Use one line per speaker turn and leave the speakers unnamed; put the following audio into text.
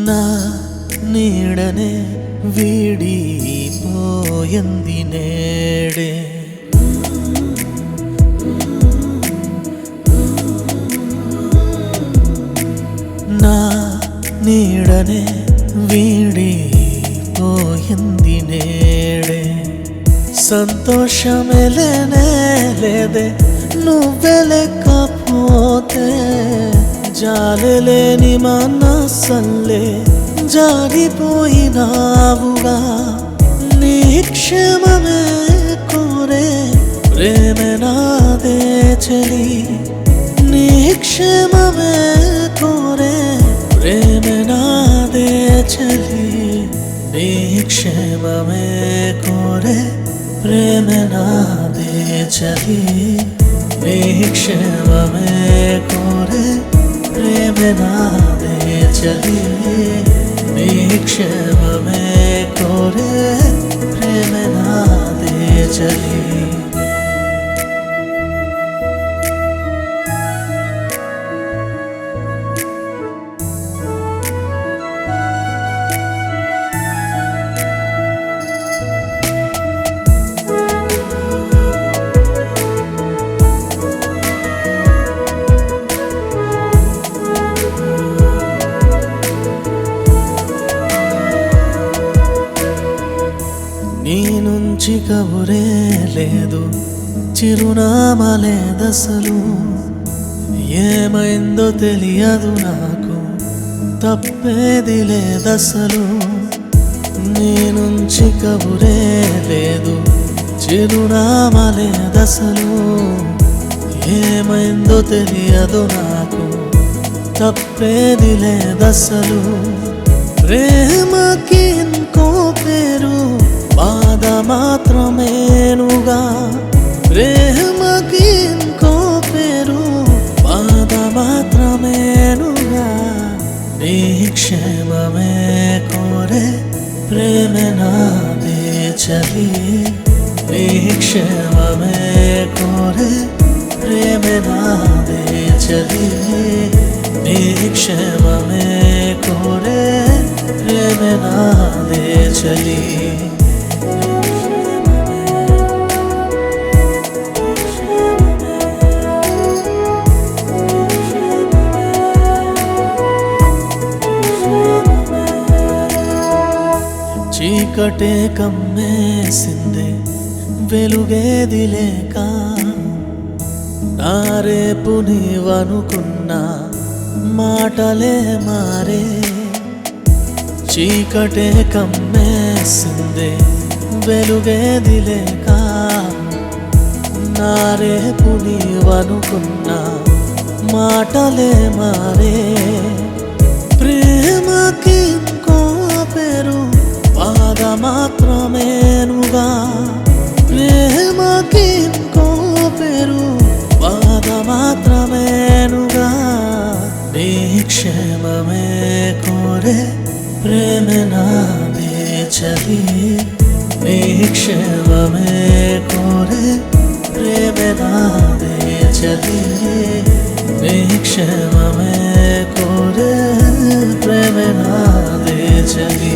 నా నీడనే వీడిపోయింది నేడే నా నీడనే వీడిపోయింది నేడే సంతోషమే లేనే లేదే నువ్వే లేకపోతే జాలలేని మనసల్లే జారిపోయినావుగా నీ క్షేమమే కోరే ప్రేమే నాదే చలి నీ క్షేమమే కోరే ప్రేమే నాదే చలి నీ క్షేమమే కోరే ప్రేమే నాదే చలి నీ క్షేమమే కోరే ప్రేమే నాదే చలి నీ క్షేమమే కోరే ప్రేమే నాదే చలి నీ నుంచి కబురే లేదు చిరునామా లేదసలు ఏమైందో తెలియదు నాకు తప్పేది లేదసలు నీ నుంచి కబురే లేదు చిరునామా లేదసలు ఏమైందో తెలియదు నాకు తప్పేది లేదసలు ప్రేమకి ఇంకో పేరు బాధ మాత్రమేనుగా ప్రేమకి ఇంకో పేరు బాధ మాత్రమేనుగా నీ క్షేమమే కోరే ప్రేమే నాదే చలి నీ క్షేమమే కోరే ప్రేమే నాదే చలి నీ క్షేమమే కోరే ప్రేమే నాదే చలి చీకటే కమ్మేసిందే వెలుగేది లేక నా రేపు నీవనుకున్నా మాటలే మారే చీకటే కమ్మేసిందే వెలుగేది లేక నా రేపు నీవనుకున్నా మాటలే మారే ప్రేమకి ఇంకో పేరు బాధ మాత్రమేనుగా ప్రేమకి ఇంకో పేరు బాధ మాత్రమేనుగా నీ క్షేమమే కోరే ప్రేమే నాదే చలి నీ క్షేమమే కోరే ప్రేమే నాదే చలి నీ క్షేమమే కోరే ప్రేమే నాదే చలి